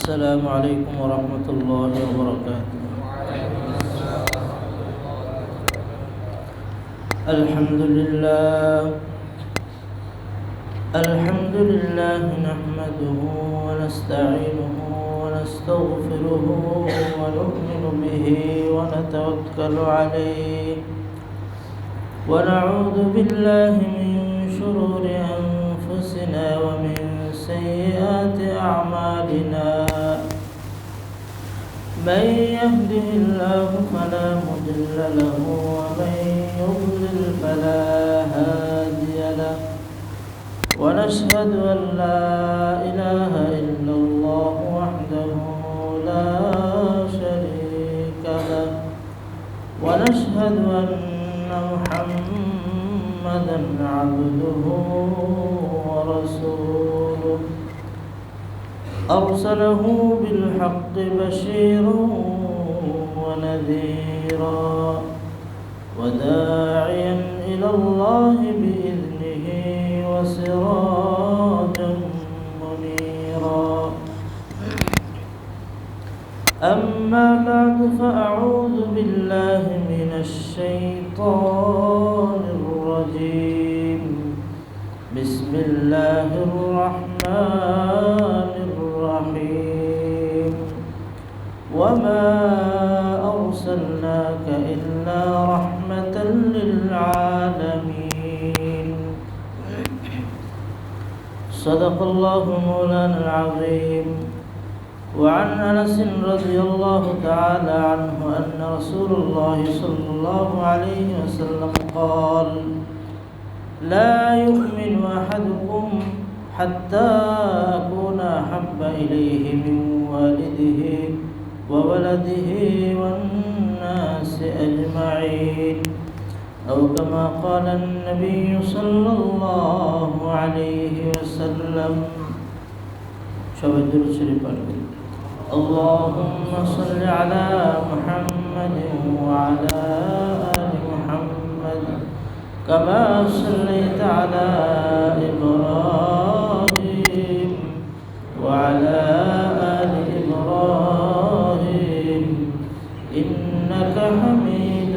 السلام عليكم ورحمة الله وبركاته. الحمد لله نحمده ونستعينه ونستغفره ونؤمن به ونتوكل عليه ونعوذ بالله من شرور أنفسنا ومن سيئات أعمالنا. من يهده الله فلا مضل له ومن يضلل فلا هادي له، ونشهد أن لا إله إلا الله وحده لا شريك له، ونشهد أن محمدا عبده ورسوله أرسله بالحق بشيرا ونذيرا وداعيا إلى الله بإذنه وسراجا منيرا. أما بعد فأعوذ بالله من الشيطان الرجيم. بسم الله الرحمن الرحيم. وما أرسلناك إلا رحمة للعالمين. صدق الله مولانا العظيم. وعن أنس رضي الله تعالى عنه أن رسول الله صلى الله عليه وسلم قال: لا يؤمن أحدكم حتى أكون أحب إليه من والده وولده والناس أجمعين، أو كما قال النبي صلى الله عليه وسلم. شباب درود شريف اللهم صل على محمد وعلى آل محمد كما صليت على إبراهيم وعلى آل إبراهيم إنك حميد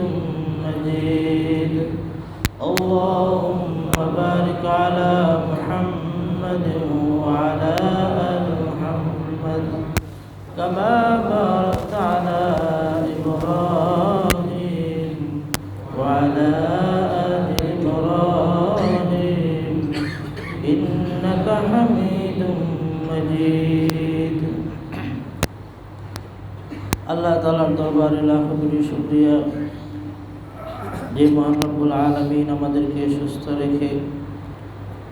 مجيد. اللهم بارك على محمد وعلى آل محمد كما باركت على إبراهيم وعلى آل إبراهيم إنك حميد مجيد. আল্লাহ তাআলার দরবারে লাখো কোটি শুকরিয়া, যে মহান রব্বুল আলামিন আমাদেরকে সুস্থ রেখে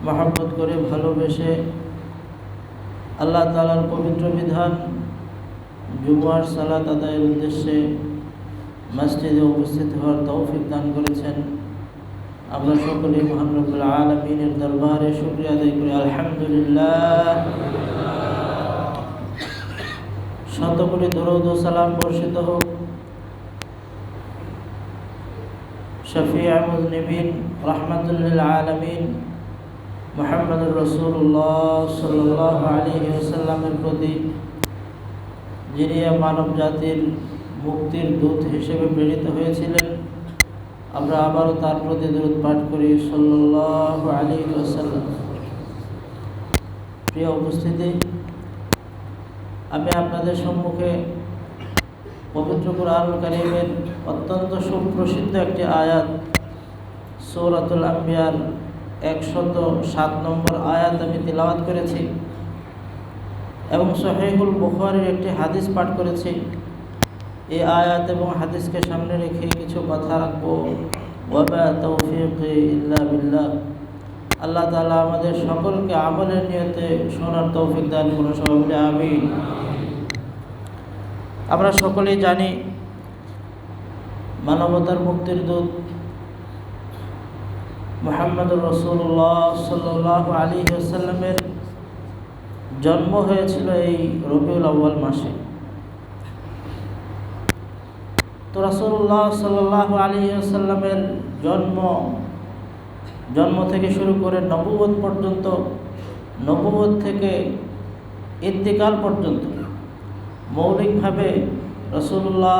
মহব্বত করে ভালোবেসে আল্লাহ তাআলার পবিত্র বিধান জুমার সালাত আদায়ের উদ্দেশ্যে মসজিদে উপস্থিত হওয়ার তৌফিক দান করেছেন। আমরা সকলে মহান রব্বুল আলামিনের দরবারে শুকরিয়া আদায় করি আলহামদুলিল্লাহ। শত কোটি দরুদ ও সালাম বর্ষিত হোক শফিউল মুযনিবিন রাহমাতুল লিল আলামিন মুহাম্মদুর রাসূলুল্লাহ সাল্লাল্লাহু আলাইহি ওয়াসাল্লামের প্রতি, যিনি মানব জাতির মুক্তির দূত হিসেবে প্রেরিত হয়েছিলেন। আমরা আবারও তার প্রতি দরুদ পাঠ করি সাল্লাল্লাহু আলাইহি ওয়াসাল্লাম। প্রিয় উপস্থিতি, আমি আপনাদের সম্মুখে পবিত্র কুরআনুল কারীমের অত্যন্ত সুপ্রসিদ্ধ একটি আয়াত সূরাতুল আম্বিয়ার 107 নম্বর আয়াত আমি তিলাওয়াত করেছি এবং সহিহুল বুখারীর একটি হাদিস পাঠ করেছি। এই আয়াত এবং হাদিসকে সামনে রেখে কিছু কথা রাখবো। ওয়া মা তাওফীকি ইল্লা বিল্লাহ। আল্লাহ তাআলা আমাদের সকলকে আমলের নিয়তে শোনার তৌফিক দান করুন, সবাই বলি আমিন। আমরা সকলেই জানি মানবতার মুক্তির দূত মুহাম্মদুর রাসূলুল্লাহ সাল্লাল্লাহু আলাইহি ওয়াসাল্লামের জন্ম হয়েছিল এই রবিউল আউয়াল মাসে। তো রাসূলুল্লাহ সাল্লাল্লাহু আলাইহি ওয়াসাল্লামের জন্ম থেকে শুরু করে নবুয়ত পর্যন্ত, নবুয়ত থেকে ইন্তিকাল পর্যন্ত মৌলিকভাবে রাসূলুল্লাহ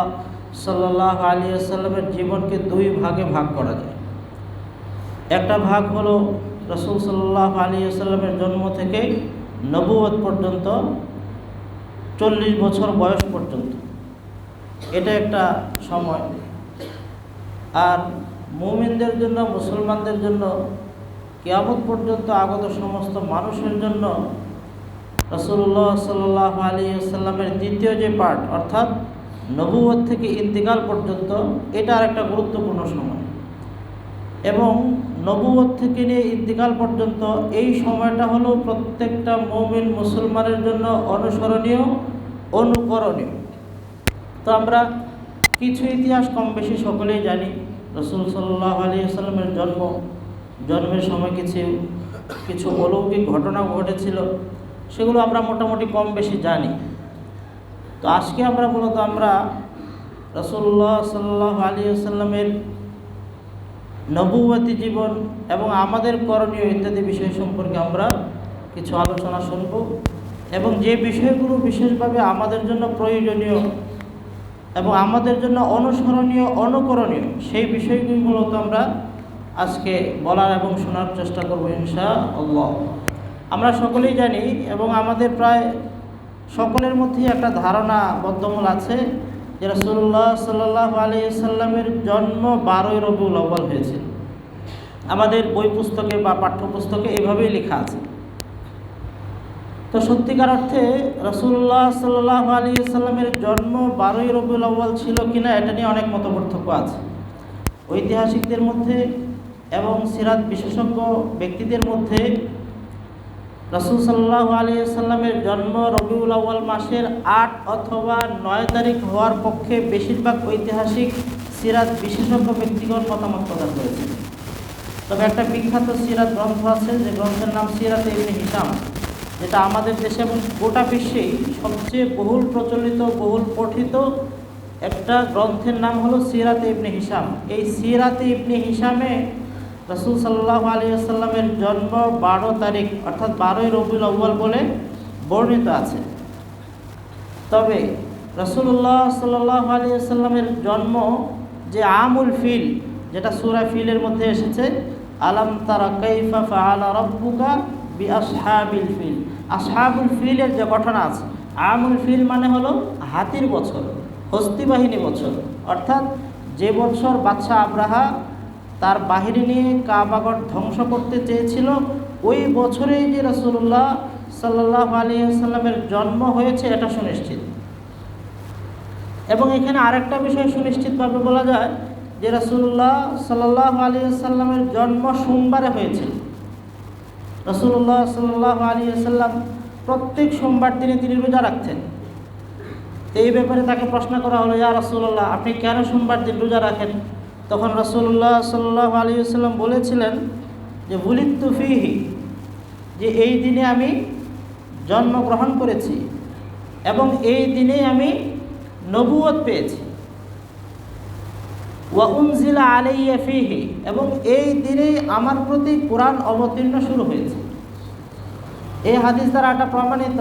সাল্লাল্লাহু আলাইহি ওয়াসাল্লামের জীবনকে দুই ভাগে ভাগ করা যায়। একটা ভাগ হলো রাসূল সাল্লাল্লাহু আলাইহি ওয়াসাল্লামের জন্ম থেকে নবুয়ত পর্যন্ত 40 বছর বয়স পর্যন্ত, এটা একটা সময়। আর মুমিনদের জন্য, মুসলমানদের জন্য, কিয়ামত পর্যন্ত আগত সমস্ত মানুষের জন্য রাসূলুল্লাহ সাল্লাল্লাহু আলাইহি ওয়াসাল্লামের দ্বিতীয় যে পার্ট, অর্থাৎ নবুয়ত থেকে ইন্তিকাল পর্যন্ত, এটা আরেকটা গুরুত্বপূর্ণ সময়। এবং নবুয়ত থেকে নিয়ে ইন্তিকাল পর্যন্ত এই সময়টা হলো প্রত্যেকটা মুমিন মুসলমানের জন্য অনুসরণীয়, অনুকরণীয়। তো আমরা কিছু ইতিহাস কম বেশি সকলেই জানি। রাসূল সাল্লাল্লাহু আলাইহি ওয়াসাল্লামের জন্মের সময় কিছু অলৌকিক ঘটনা ঘটেছিল, সেগুলো আমরা মোটামুটি কম বেশি জানি। তো আজকে আমরা মূলত রাসূলুল্লাহ সাল্লাল্লাহু আলাইহি ওয়াসাল্লামের নবুয়তি জীবন এবং আমাদের করণীয় ইত্যাদি বিষয় সম্পর্কে আমরা কিছু আলোচনা শুনব, এবং যে বিষয়গুলো বিশেষভাবে আমাদের জন্য প্রয়োজনীয় এবং আমাদের জন্য অনুসরণীয়, অনুকরণীয়, সেই বিষয়গুলো মূলত আমরা আজকে বলার এবং শোনার চেষ্টা করব ইনশাআল্লাহ। আমরা সকলেই জানি এবং আমাদের প্রায় সকলের মধ্যেই একটা ধারণা বদ্ধমূল আছে যে রাসূলুল্লাহ সাল্লাল্লাহু আলাইহি ওয়াসাল্লামের জন্ম 12ই রবিউল আউয়াল হয়েছিল। আমাদের বই পুস্তকে বা পাঠ্যপুস্তকে এভাবেই লেখা আছে। তো সত্যিকার অর্থে রাসূলুল্লাহ সাল্লাল্লাহু আলাইহি ওয়াসাল্লামের জন্ম 12ই রবিউল আউয়াল ছিল কিনা এটা নিয়ে অনেক মতপার্থক্য আছে ঐতিহাসিকদের মধ্যে এবং সিরাত বিশেষজ্ঞ ব্যক্তিদের মধ্যে। রাসূল সাল্লাল্লাহু আলাইহি ওয়াসাল্লামের জন্ম রবিউল আউয়াল মাসের 8 অথবা 9 তারিখ হওয়ার পক্ষে বেশিরভাগ ঐতিহাসিক সিরাত বিশেষজ্ঞ ব্যক্তিগণ মতামত প্রদান করেছেন। তবে একটা বিখ্যাত সিরাত গ্রন্থ আছে, যে গ্রন্থের নাম সিরাতে ইবনে হিশাম, যেটা আমাদের দেশে এবং গোটা বিশ্বেই সবচেয়ে বহুল প্রচলিত, বহুল পঠিত একটা গ্রন্থের নাম হলো সিরাতে ইবনে হিশাম। এই সিরাতে ইবনে হিশামে রাসূল সাল্লাল্লাহু আলাইহি ওয়াসাল্লামের জন্ম 12 তারিখ অর্থাৎ 12ই রবিউল আউয়াল বলে বর্ণিত আছে। তবে রাসূলুল্লাহ সাল্লাল্লাহু আলাইহি ওয়াসাল্লামের জন্ম যে আমুল ফিল, যেটা সূরা ফিলের মধ্যে এসেছে, আলাম তারা কাইফা ফাআলা রাব্বুকা বিআসহাবিল ফিল, আসহাবুল ফিলের যে ঘটনা আছে, আমুল ফিল মানে হলো হাতির বছর, হস্তি বাহিনী বছর, অর্থাৎ যে বছর বাদশাহ আব্রাহা তার বাহিনী নিয়ে কাবাগর ধ্বংস করতে চেয়েছিল, ওই বছরেই যে রাসূলুল্লাহ সাল্লাল্লাহু আলাইহি ওয়াসাল্লামের জন্ম হয়েছে এটা সুনিশ্চিত। এবং এখানে আরেকটা বিষয় সুনিশ্চিতভাবে বলা যায় যে রাসূলুল্লাহ সাল্লাল্লাহু আলাইহি ওয়াসাল্লামের জন্ম সোমবারে হয়েছিল। রাসূলুল্লাহ সাল্লাল্লাহু আলাইহি ওয়াসাল্লাম প্রত্যেক সোমবার দিনে তিনি রোজা রাখতেন। এই ব্যাপারে তাকে প্রশ্ন করা হলো, ইয়া রাসূলুল্লাহ, আপনি কেন সোমবার দিন রোজা রাখেন? তখন রাসূলুল্লাহ সাল্লাল্লাহু আলাইহি ওয়াসাল্লাম বলেছিলেন যে বুলিতু ফীহি, যে এই দিনে আমি জন্মগ্রহণ করেছি এবং এই দিনে আমি নবুয়ত পেয়েছি। ওয়া উনজিলা আলাইয়া ফীহি, এবং এই দিনেই আমার প্রতি কোরআন অবতীর্ণ শুরু হয়েছে। এই হাদিস দ্বারা এটা প্রমাণিত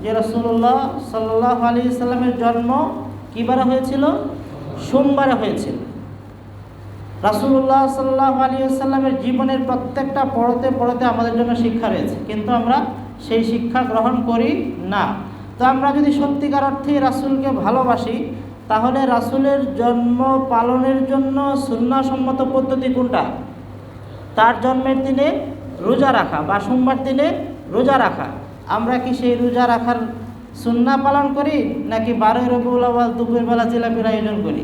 যে রাসূলুল্লাহ সাল্লাল্লাহু আলাইহি ওয়াসাল্লামের জন্ম কিবারে হয়েছিল? সোমবারে হয়েছিল। রাসূলুল্লাহ সাল্লাল্লাহু আলাইহি ওয়াসাল্লামের জীবনের প্রত্যেকটা পড়তে পড়তে আমাদের জন্য শিক্ষা রয়েছে, কিন্তু আমরা সেই শিক্ষা গ্রহণ করি না। তো আমরা যদি সত্যিকার অর্থে রাসূলকে ভালোবাসি, তাহলে রাসূলের জন্ম পালনের জন্য সুন্নাহসম্মত পদ্ধতি কোনটা? তার জন্মের দিনে রোজা রাখা বা সোমবার দিনে রোজা রাখা। আমরা কি সেই রোজা রাখার সুন্নাহ পালন করি, নাকি 12ই রবিউল আউয়াল দুপুরবেলা জিলাপির আয়োজন করি?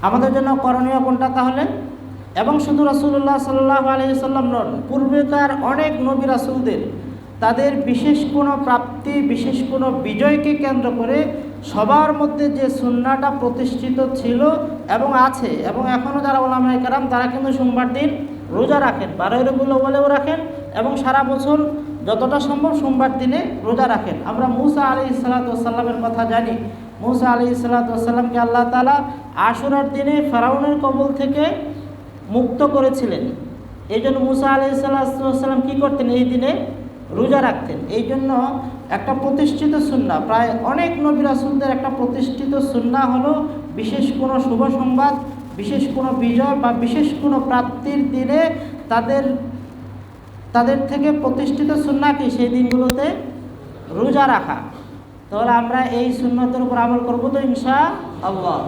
আমাদের জন্য করণীয় কোনটা তাহলে? এবং শুধু রাসূলুল্লাহ সাল্লাল্লাহু আলাইহি ওয়াসাল্লাম নন, পূর্বেকার অনেক নবী রাসূলদের তাদের বিশেষ কোনো প্রাপ্তি, বিশেষ কোনো বিজয়কে কেন্দ্র করে সবার মধ্যে যে সুন্নাহটা প্রতিষ্ঠিত ছিল এবং আছে, এবং এখনও যারা উলামায়ে কেরাম তারা কিন্তু সোমবার দিন রোজা রাখেন, 12ই রবিউল আউয়ালেও রাখেন এবং সারা বছর যতটা সম্ভব সোমবার দিনে রোজা রাখেন। আমরা মূসা আলাইহিস সালাতু ওয়াস সালামের কথা জানি। মূসা আলাইহিস সালাতু ওয়াস সালামকে আল্লাহ তাআলা আশুরার দিনে ফেরাউনের কবল থেকে মুক্ত করেছিলেন। এই জন্য মূসা আলাইহিস সালাতু ওয়াস সালাম কী করতেন? এই দিনে রোজা রাখতেন। এই জন্য একটা প্রতিষ্ঠিত সুন্নাহ, প্রায় অনেক নবী রাসূলদের একটা প্রতিষ্ঠিত সুন্নাহ হলো বিশেষ কোনো শুভ সংবাদ, বিশেষ কোনো বিজয় বা বিশেষ কোনো প্রাপ্তির দিনে তাদের থেকে প্রতিষ্ঠিত সুন্নাহ কি সেই দিনগুলোতে রোজা রাখা। তাহলে আমরা এই সুন্নতের উপর আমল করব তো ইনশাআল্লাহ।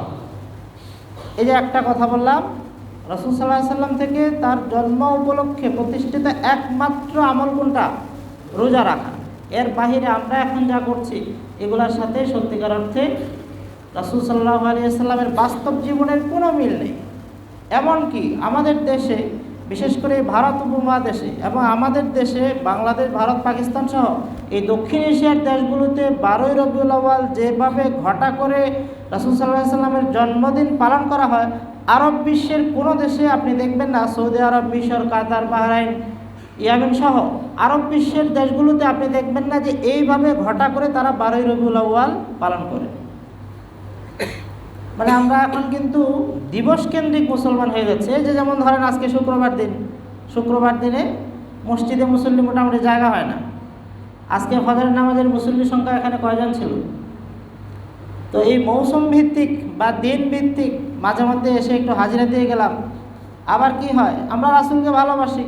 এই যে একটা কথা বললাম, রাসূল সাল্লাল্লাহু আলাইহি সাল্লাম থেকে তার জন্ম উপলক্ষে প্রতিষ্ঠিত একমাত্র আমল কোনটা? রোজা রাখা। এর বাহিরে আমরা এখন যা করছি এগুলোর সাথে সত্যিকার অর্থে রাসূল সাল্লাল্লাহু আলাইহি সাল্লামের বাস্তব জীবনের কোনো মিল নেই। এমনকি আমাদের দেশে, বিশেষ করে ভারত উপমহাদেশে এবং আমাদের দেশে বাংলাদেশ, ভারত, পাকিস্তান সহ এই দক্ষিণ এশিয়ার দেশগুলোতে 12ই রবিউল আউয়াল যেভাবে ঘটা করে রাসূল সাল্লাল্লাহু আলাইহি সাল্লামের জন্মদিন পালন করা হয়, আরব বিশ্বের কোনো দেশে আপনি দেখবেন না, সৌদি আরব, মিশর, কাতার, বাহরাইন, ইয়েমেন সহ আরব বিশ্বের দেশগুলোতে আপনি দেখবেন না যে এইভাবে ঘটা করে তারা 12ই রবিউল আউয়াল পালন করে। মানে আমরা এখন কিন্তু দিবস কেন্দ্রিক মুসলমান হয়ে যাচ্ছে। যে যেমন ধরেন আজকে শুক্রবার দিনে মসজিদে মুসল্লি মোটামুটি জায়গা হয় না। আজকে ফজরের নামাজের মুসল্লির সংখ্যা এখানে কয়জন ছিল? তো এই মৌসুম ভিত্তিক বা দিন ভিত্তিক মাঝে মধ্যে এসে একটু হাজিরা দিয়ে গেলাম। আবার কি হয়, আমরা রাসূলকে ভালোবাসি,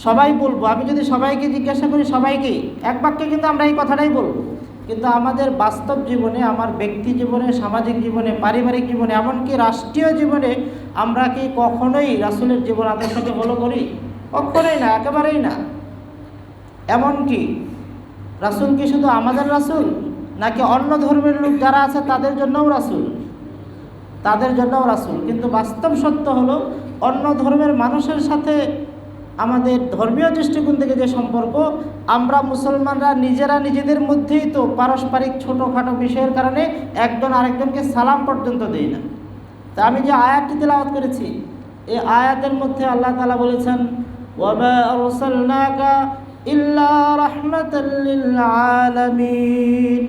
সবাই বলবো। আমি যদি সবাইকে জিজ্ঞাসা করি, সবাইকে এক বাক্যে কিন্তু আমরা এই কথাটাই বলবো। কিন্তু আমাদের বাস্তব জীবনে, আমার ব্যক্তি জীবনে, সামাজিক জীবনে, পারিবারিক জীবনে, এমনকি রাষ্ট্রীয় জীবনে আমরা কি কখনোই রাসূলের জীবন আদর্শকে ফলো করি? কখনোই না, একেবারেই না। এমনকি রাসূল কি শুধু আমাদের রাসূল, নাকি অন্য ধর্মের লোক যারা আছে তাদের জন্যও রাসূল? তাদের জন্যও রাসূল। কিন্তু বাস্তব সত্য হলো অন্য ধর্মের মানুষের সাথে আমাদের ধর্মীয় দৃষ্টিকোণ থেকে যে সম্পর্ক, আমরা মুসলমানরা নিজেরা নিজেদের মধ্যেই তো পারস্পরিক ছোটোখাটো বিষয়ের কারণে একজন আরেকজনকে সালাম পর্যন্ত দেই না। তা আমি যে আয়াতটি তেলাওয়াত করেছি, এই আয়াতের মধ্যে আল্লাহ তাআলা বলেছেন, ওয়ামা আরসালনাকা ইল্লা রাহমাতাল লিল আলামিন।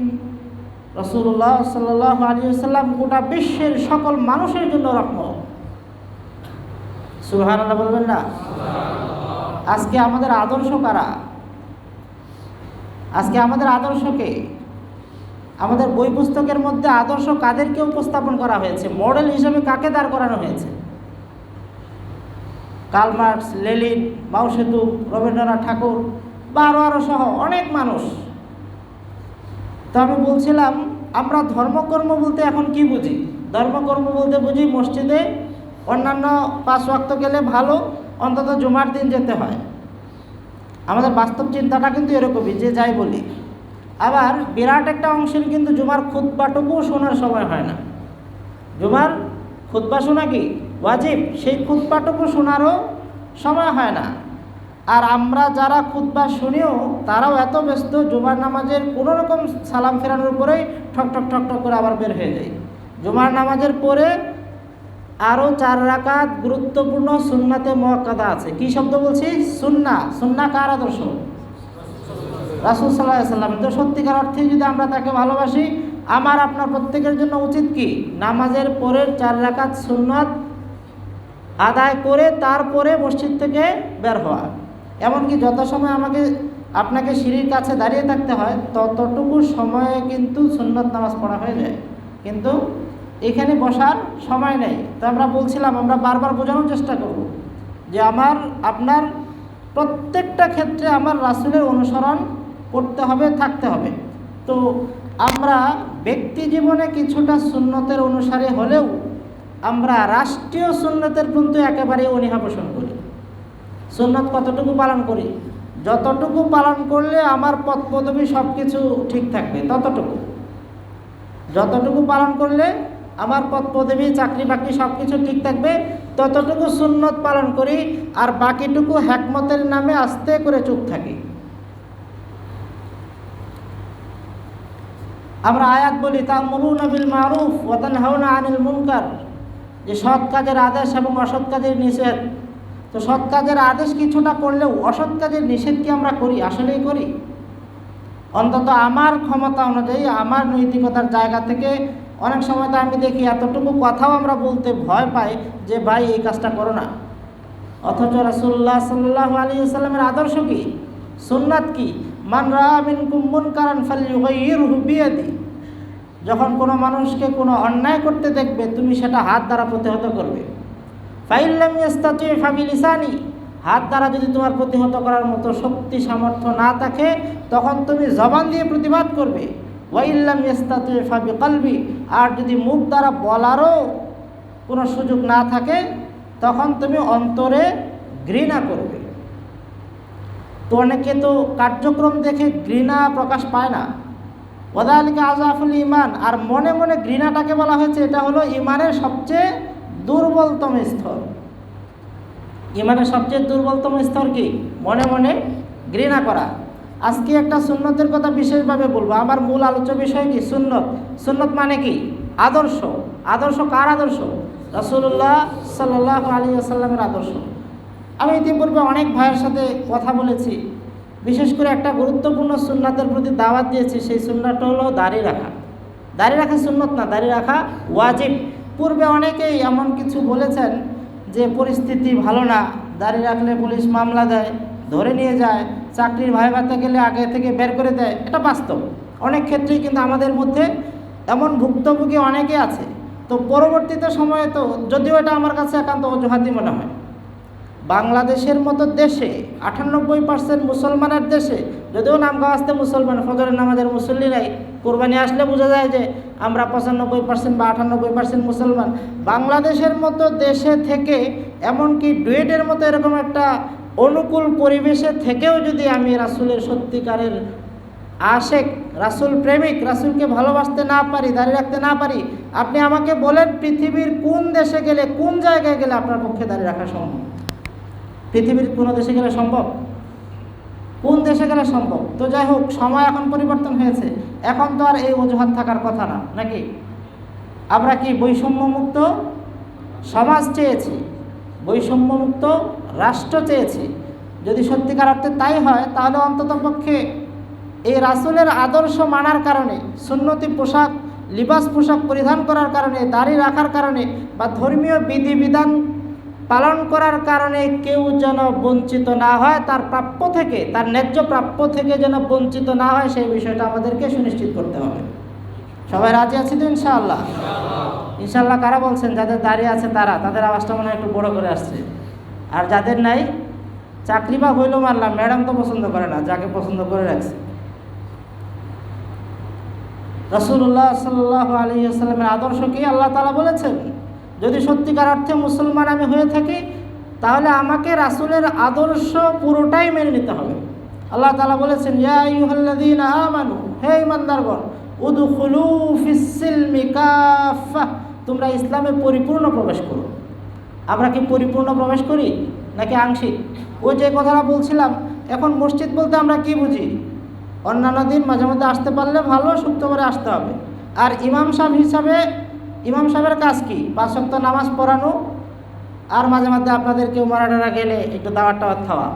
রাসূলুল্লাহ সাল্লাল্লাহু আলাইহি ওয়াসাল্লাম গোটা বিশ্বের সকল মানুষের জন্য রহমত। সুবহানাল্লাহ বলবেন না? আজকে আমাদের আদর্শ কারা? আজকে আমাদের আদর্শকে, আমাদের বই পুস্তকের মধ্যে আদর্শ কাদেরকে উপস্থাপন করা হয়েছে, মডেল হিসেবে কাকে দাঁড় করানো হয়েছে? কার্ল মার্কস, লেনিন, মাও সেতুং, রবীন্দ্রনাথ ঠাকুর বা আরও সহ অনেক মানুষ। তো আমি বলছিলাম, আমরা ধর্মকর্ম বলতে এখন কি বুঝি? ধর্মকর্ম বলতে বুঝি মসজিদে অন্যান্য 5 ওয়াক্ত গেলে ভালো, অন্তত জুমার দিন যেতে হয়। আমাদের বাস্তব চিন্তাটা কিন্তু এরকমই, যে যাই বলি। আবার বিরাট একটা অংশের কিন্তু জুমার খুতবাটুকুও শোনার সময় হয় না। জুমার খুতবা শোনা কি ওয়াজিব, সেই খুতবাটুকু শোনারও সময় হয় না। আর আমরা যারা খুতবা শুনিও তারাও এত ব্যস্ত, জুমার নামাজের কোনো রকম সালাম ফেরানোর পরেই ঠক ঠক ঠক ঠক করে আবার বের হয়ে যায়। জুমার নামাজের পরে আরও 4 রাকাত গুরুত্বপূর্ণ সুন্নাতে মুআক্কাদা আছে। কি শব্দ বলছি? সুন্নাহ কার আদর্শ? রাসূল সাল্লাল্লাহু আলাইহি সাল্লাম। তো সত্যিকার অর্থে যদি আমরা তাকে ভালোবাসি, আমার আপনার প্রত্যেকের জন্য উচিত কি? নামাজের পরের 4 রাকাত সুন্নাত আদায় করে তারপরে মসজিদ থেকে বের হওয়া। এমনকি যত সময় আপনাকে সিঁড়ির কাছে দাঁড়িয়ে থাকতে হয়, ততটুকু সময়ে কিন্তু সুন্নাত নামাজ পড়া হয়ে যায়। কিন্তু এখানে বসার সময় নেই। তো আমরা বলছিলাম, আমরা বারবার বোঝানোর চেষ্টা করব যে আপনার প্রত্যেকটা ক্ষেত্রে আমার রাসূলের অনুসরণ করতে হবে, থাকতে হবে। তো আমরা ব্যক্তি জীবনে কিছুটা সুন্নতের অনুসারী হলেও আমরা রাষ্ট্রীয় সুন্নতের প্রতি একেবারে অনীহা পোষণ করি। সুন্নত কতটুকু পালন করি? যতটুকু পালন করলে আমার পদ পদবী সব কিছু ঠিক থাকবে, ততটুকু। যতটুকু পালন করলে আমার পদ পদবী, চাকরি বাকরি সব কিছু ঠিক থাকবে, ততটুকু সুন্নত পালন করি। আর বাকিটুকু হিকমতের নামে আস্তে করে চুপ থাকি। আমরা আয়াত বলি, তা'মুরুনা বিল মারুফ ওয়া তানহাউনা আনিল মুনকার, যে সৎ কাজের আদেশ এবং অসৎ কাজের নিষেধ। তো সৎ কাজের আদেশ কিছুটা করলেও অসৎ কাজের নিষেধ কি আমরা করি? আসলেই করি? অন্তত আমার ক্ষমতা অনুযায়ী, আমার নৈতিকতার জায়গা থেকে অনেক সময় তো আমি দেখি এতটুকু কথাও আমরা বলতে ভয় পাই যে ভাই এই কাজটা করো না। অথচ রাসূলুল্লাহ সাল্লাল্লাহু আলাইহি ওয়াসাল্লামের আদর্শ কি, সুন্নাত কি, মান রাআ মিনকুম মুনকারান ফালইউগাইয়িরহু বিয়াদি, যখন কোনো মানুষকে কোনো অন্যায় করতে দেখবে তুমি সেটা হাত দ্বারা প্রতিহত করবে। ফাইন লাম ইয়াস্তাতি ফাবিলিসানি, হাত দ্বারা যদি তোমার প্রতিহত করার মতো শক্তি সামর্থ্য না থাকে তখন তুমি জবান দিয়ে প্রতিবাদ করবে। ওয়াইল্লাম ইয়াস্তাতি ফাবিকলবি, আর যদি মুখ দ্বারা বলারও কোনো সুযোগ না থাকে তখন তুমি অন্তরে ঘৃণা করবে। তো অনেকে তো কার্যক্রম দেখে ঘৃণা প্রকাশ পায় না। ওয়াযালিকা আযাফুল ঈমান, আর মনে মনে ঘৃণাটাকে বলা হয়েছে এটা হলো ঈমানের সবচেয়ে দুর্বলতম স্তর। ঈমানের সবচেয়ে দুর্বলতম স্তর কি? মনে মনে ঘৃণা করা। আজকে একটা সুন্নতের কথা বিশেষভাবে বলবো। আমার মূল আলোচ্য বিষয় কি? সুন্নত। সুন্নত মানে কি? আদর্শ। আদর্শ কার আদর্শ? রাসূলুল্লাহ সাল্লাল্লাহু আলাইহি ওয়াসাল্লামের আদর্শ। আমি ইতিপূর্বে অনেক ভাইয়ের সাথে কথা বলেছি, বিশেষ করে একটা গুরুত্বপূর্ণ সুন্নাতের প্রতি দাওয়াত দিয়েছি। সেই সুন্নাতটা হলো দাড়ি রাখা। দাড়ি রাখা সুন্নত না, দাড়ি রাখা ওয়াজিব। পূর্বে অনেকেই এমন কিছু বলেছেন যে পরিস্থিতি ভালো না, দাড়ি রাখলে পুলিশ মামলা দেয়, ধরে নিয়ে যায়, চাকরির ভাইভাতে গেলে আগে থেকে বের করে দেয়। এটা বাস্তব। অনেক ক্ষেত্রেই কিন্তু আমাদের মধ্যে এমন ভুক্তভোগী অনেকে আছে। তো পরবর্তীতে সময়ে তো, যদিও এটা আমার কাছে একান্ত অজুহাতি মনে হয়, বাংলাদেশের মতো দেশে 98% মুসলমানের দেশে, যদিও নামগাঁও আসতে মুসলমান, ফজরের নামাজের মুসল্লি নাই, কোরবানি আসলে বোঝা যায় যে আমরা 95% বা 98% মুসলমান। বাংলাদেশের মতো দেশে থেকে, এমনকি ডুয়েটের মতো এরকম একটা অনুকূল পরিবেশে থেকেও যদি আমি রাসূলের সত্যিকারের আশেক, রাসূল প্রেমিক, রাসূলকে ভালোবাসতে না পারি, দাঁড়িয়ে রাখতে না পারি, আপনি আমাকে বলেন পৃথিবীর কোন দেশে গেলে, কোন জায়গায় গেলে আপনার পক্ষে দাঁড়িয়ে রাখা সম্ভব? পৃথিবীর কোনো দেশে গেলে সম্ভব? কোন দেশে গেলে সম্ভব? তো যাই হোক, সময় এখন পরিবর্তন হয়েছে। এখন তো আর এই অজুহাত থাকার কথা না, নাকি? আমরা কি বৈষম্যমুক্ত সমাজ চেয়েছি? বৈষম্যমুক্ত রাষ্ট্র চেয়েছি? যদি সত্যিকার অর্থে তাই হয়, তাহলে অন্ততপক্ষে এই রাসূলের আদর্শ মানার কারণে, সুন্নতি পোশাক, লিবাস পোশাক পরিধান করার কারণে, দাড়ি রাখার কারণে বা ধর্মীয় বিধিবিধান পালন করার কারণে কেউ যেন বঞ্চিত না হয়, তার প্রাপ্য থেকে, তার ন্যায্য প্রাপ্য থেকে যেন বঞ্চিত না হয়, সেই বিষয়টা আমাদেরকে সুনিশ্চিত করতে হবে। সবাই রাজি আছি তো ইনশাআল্লাহ? ইনশাআল্লাহ কারা বলছেন? যাদের দাঁড়িয়ে আছে তারা, তাদের আওয়াজটা মনে হয় একটু বড় করে আসছে। আর যাদের নাই, চাকরি বা হইলো মানলাম, ম্যাডাম তো পছন্দ করে না, যাকে পছন্দ করে রাখছে। রাসূলুল্লাহ সাল্লাল্লাহু আলাইহি ওয়াসাল্লামের আদর্শ কি? আল্লাহ তাআলা বলেছেন, যদি সত্যিকার অর্থে মুসলমান আমি হয়ে থাকি, তাহলে আমাকে রাসূলের আদর্শ পুরোটাই মেনে নিতে হবে। আল্লাহ তাআলা বলেছেন, ইয়া আইয়ুহাল্লাযীনা আমানু, হে ঈমানদারগণ, উদখুলু ফিস সিলমি কাফা, তোমরা ইসলামে পরিপূর্ণ প্রবেশ করো। আমরা কি পরিপূর্ণ প্রবেশ করি নাকি আংশিক? ওই যে কথাটা বলছিলাম, এখন মসজিদ বলতে আমরা কি বুঝি? অন্যান্য দিন মাঝে মধ্যে আসতে পারলে ভালো, শুক্রবারে আসতে হবে। আর ইমাম সাহেব হিসাবে, ইমাম সাহেবের কাজ কি? 5 ওয়াক্ত নামাজ পড়ানো, আর মাঝে মাঝে আপনাদের কেউ মারাটারা গেলে একটু দাওয়াত টাওয়াত খাওয়া।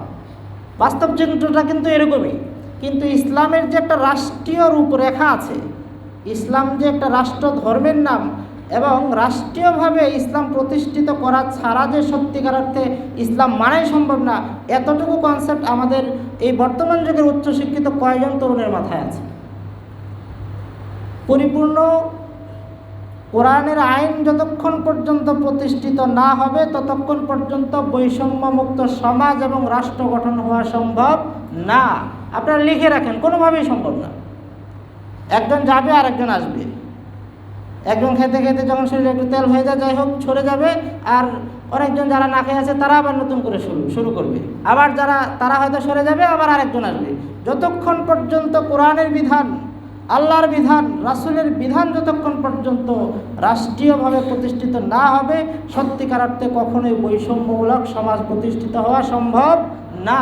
বাস্তব চিত্রটা কিন্তু এরকমই। কিন্তু ইসলামের যে একটা রাষ্ট্রীয় রূপরেখা আছে, ইসলাম যে একটা রাষ্ট্র ধর্মের নাম, এবং রাষ্ট্রীয়ভাবে ইসলাম প্রতিষ্ঠিত করা ছাড়া যে সত্যিকার অর্থে ইসলাম মানাই সম্ভব না, এতটুকু কনসেপ্ট আমাদের এই বর্তমান যুগের উচ্চশিক্ষিত কয়েকজন তরুণের মাথায় আছে। পরিপূর্ণ কোরআনের আইন যতক্ষণ পর্যন্ত প্রতিষ্ঠিত না হবে, ততক্ষণ পর্যন্ত বৈষম্যমুক্ত সমাজ এবং রাষ্ট্র গঠন হওয়া সম্ভব না। আপনারা লিখে রাখেন, কোনোভাবেই সম্ভব না। একজন যাবে আর একজন আসবে। একজন খেতে খেতে যখন শরীরে একটু তেল হয়ে যায়, যাই হোক, সরে যাবে, আর অনেকজন যারা না খেয়ে আছে তারা আবার নতুন করে শুরু করবে। আবার তারা হয়তো সরে যাবে, আবার আরেকজন আসবে। যতক্ষণ পর্যন্ত কোরআনের বিধান, আল্লাহর বিধান, রাসূলের বিধান যতক্ষণ পর্যন্ত রাষ্ট্রীয়ভাবে প্রতিষ্ঠিত না হবে, সত্যিকার অর্থে কখনোই বৈষম্যমূলক সমাজ প্রতিষ্ঠিত হওয়া সম্ভব না।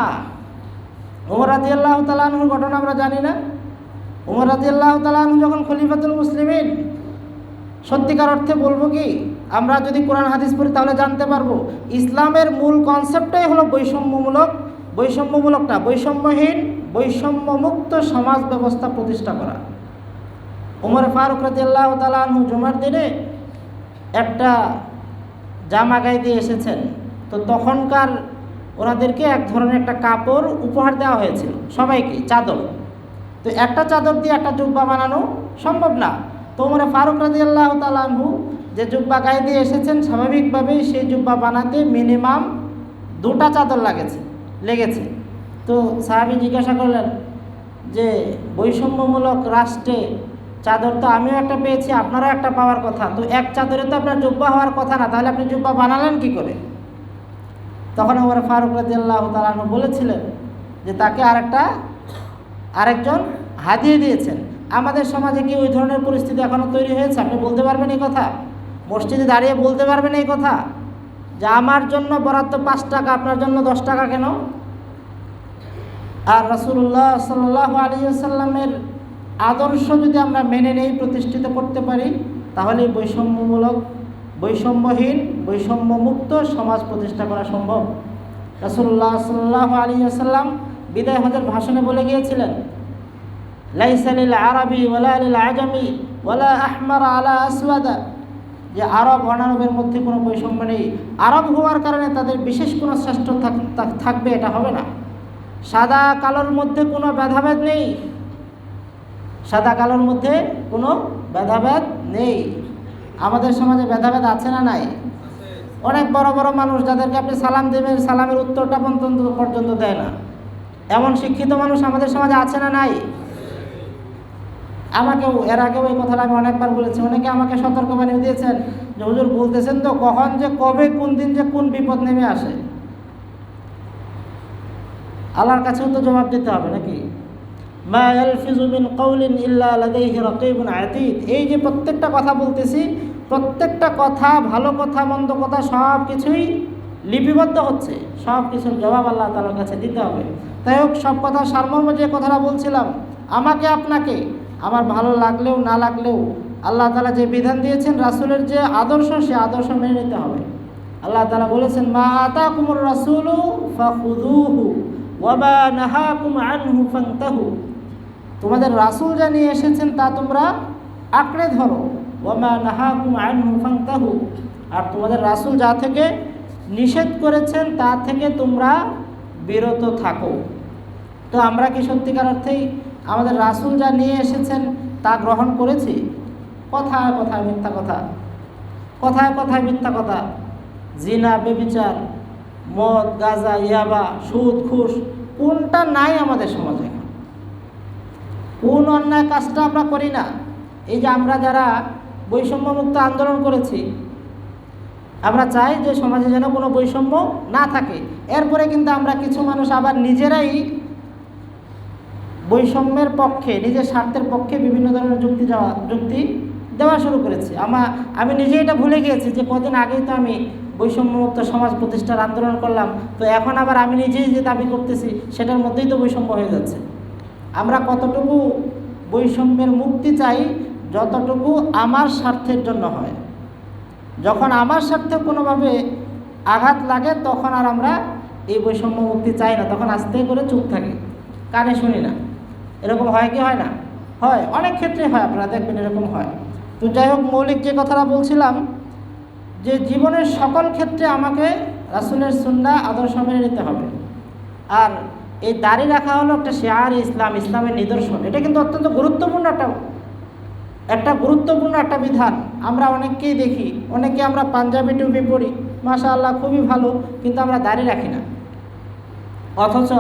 ওমর রাদিয়াল্লাহু তাআলা আনহুর ঘটনা আমরা জানি না? ওমর রাদিয়াল্লাহু তাআলা আনহু যখন খলিফাতুল মুসলিমিন, সত্যিকার অর্থে বলবো কি, আমরা যদি কোরআন হাদিস পড়ি তাহলে জানতে পারবো ইসলামের মূল কনসেপ্টটাই হলো বৈষম্যমূলক না, বৈষম্যহীন, বৈষম্যমুক্ত সমাজ ব্যবস্থা প্রতিষ্ঠা করা। ওমর ফারুক রাদিয়াল্লাহু তাআলা আনহু জুমার দিনে একটা জামা গায়ে দিয়ে এসেছেন। তো তখনকার ওনাদেরকে এক ধরনের একটা কাপড় উপহার দেওয়া হয়েছিল, সবাইকে চাদর। তো একটা চাদর দিয়ে একটা জুব্বা বানানো সম্ভব না। তো ওমরে ফারুক রাদিয়াল্লাহু তাআলা আনহু যে জুব্বা গায়ে দিয়ে এসেছেন, স্বাভাবিকভাবেই সেই জুব্বা বানাতে মিনিমাম 2টা চাদর লেগেছে। তো সাহাবী জিজ্ঞাসা করলেন যে বৈষম্যমূলক রাষ্ট্রে চাদর তো আমিও একটা পেয়েছি, আপনারও একটা পাওয়ার কথা, তো এক চাদরে তো আপনার জুব্বা হওয়ার কথা না, তাহলে আপনি জুব্বা বানালেন কি করে? তখন ওমর ফারুক রাদিয়াল্লাহু তাআলা আনহু বলেছিলেন যে তাকে আরেকজন হাদিয়ে দিয়েছেন। আমাদের সমাজে কি ওই ধরনের পরিস্থিতি এখনও তৈরি হয়েছে? আপনি বলতে পারবেন এই কথা? মসজিদে দাঁড়িয়ে বলতে পারবেন এই কথা যে আমার জন্য বরাদ্দ 5 টাকা, আপনার জন্য 10 টাকা কেন? আর রাসূলুল্লাহ সাল্লাল্লাহু আলাইহি ওয়াসাল্লামের আদর্শ যদি আমরা মেনে নেই, প্রতিষ্ঠিত করতে পারি, তাহলে বৈষম্যহীন বৈষম্যমুক্ত সমাজ প্রতিষ্ঠা করা সম্ভব। রাসূলুল্লাহ সাল্লাল্লাহু আলাইহি ওয়াসাল্লাম বিদায় হজের ভাষণে বলে গিয়েছিলেন, লাইসা লিল আরাবি ওয়ালা লিল আজামি ওয়ালা আহমার আলা আসওয়াদা, যে আরব অনারবের মধ্যে কোনো বৈষম্য নেই। আরব হওয়ার কারণে তাদের বিশেষ কোনো শ্রেষ্ঠ থাকবে, এটা হবে না। সাদা কালোর মধ্যে কোনো ভেদাভেদ নেই, সাদা কালোর মধ্যে কোনো ভেদাভেদ নেই। আমাদের সমাজে ভেদাভেদ আছে না নাই? অনেক বড় বড় মানুষ যাদেরকে আপনি সালাম দেবেন, সালামের উত্তরটা পর্যন্ত দেয় না, এমন শিক্ষিত মানুষ আমাদের সমাজে আছে না নাই? আমাকেও এর আগেও এই কথাটা আমি অনেকবার বলেছি, অনেকে আমাকে সতর্কবাণী দিয়েছেন যে হুজুর বলতেছেন তো, কখন যে কবে কোন দিন যে কোন বিপদ নেমে আসে, আল্লাহর কাছেও তো জবাব দিতে হবে নাকি? মা ইয়ালফিজু মিন কাউলিন ইল্লা লাদাইহি রাকীবুন আতীদ। এই যে প্রত্যেকটা কথা বলতেছি, প্রত্যেকটা কথা, ভালো কথা মন্দ কথা সব কিছুই লিপিবদ্ধ হচ্ছে, সব কিছুর জবাব আল্লাহ তাআলার কাছে দিতে হবে। তাই হোক, সব কথা সারমর্ম যে কথাটা বলছিলাম, আমাকে আপনাকে আমার ভালো লাগলেও না লাগলেও আল্লাহ তাআলা যে বিধান দিয়েছেন, রাসূলের যে আদর্শ, সে আদর্শ মেনে নিতে হবে। আল্লাহ তাআলা বলেছেন, মা আতাকুমুর রাসূলু ফাখুযুহু ওয়া মা নাহাকুম আনহু ফান্তাহু। তোমাদের রাসূল যা নিয়ে এসেছেন তা তোমরা আঁকড়ে ধরো, ওয়া মা নাহাকুম আনহু ফান্তাহু, আর তোমাদের রাসূল যা থেকে নিষেধ করেছেন তা থেকে তোমরা বিরত থাকো। তো আমরা কি সত্যিকার অর্থেই আমাদের রাসূল যা নিয়ে এসেছেন তা গ্রহণ করেছি? কথায় কথায় মিথ্যা কথা, কথায় কথায় মিথ্যা কথা, জিনা, ব্যভিচার, মদ, গাঁজা, ইয়াবা, সুদ, ঘুষ, কোনটা নাই আমাদের সমাজে? কোন অন্যায় কাজটা আমরা করি না? এই যে আমরা যারা বৈষম্যমুক্ত আন্দোলন করেছি, আমরা চাই যে সমাজে যেন কোনো বৈষম্য না থাকে। এরপরে কিন্তু আমরা কিছু মানুষ আবার নিজেরাই বৈষম্যের পক্ষে, নিজের স্বার্থের পক্ষে বিভিন্ন ধরনের যুক্তি দেওয়া শুরু করেছি। আমি নিজেই এটা ভুলে গিয়েছি যে কদিন আগেই তো আমি বৈষম্যমুক্ত সমাজ প্রতিষ্ঠার আন্দোলন করলাম, তো এখন আবার আমি নিজেই যে দাবি করতেছি সেটার মধ্যেই তো বৈষম্য হয়ে যাচ্ছে। আমরা কতটুকু বৈষম্যের মুক্তি চাই? যতটুকু আমার স্বার্থের জন্য হয়। যখন আমার স্বার্থে কোনোভাবে আঘাত লাগে, তখন আর আমরা এই বৈষম্য মুক্তি চাই না, তখন আস্তে করে চুপ থাকি, কানে শুনি না। এরকম হয় কি হয় না? হয়, অনেক ক্ষেত্রে হয়, আপনারা দেখবেন এরকম হয়। তো যাই হোক, মৌলিক যে কথাটা বলছিলাম, যে জীবনের সকল ক্ষেত্রে আমাকে রাসূলের সুন্নাহ আদর্শ মেনে নিতে হবে। আর এই দাড়ি রাখা হলো একটা শিআর ইসলাম, ইসলামের নিদর্শন। এটা কিন্তু অত্যন্ত গুরুত্বপূর্ণ একটা বিধান। আমরা অনেককেই দেখি, অনেকে আমরা পাঞ্জাবি টুপি পরি, মাশাআল্লাহ খুবই ভালো, কিন্তু আমরা দাড়ি রাখি না। অথচ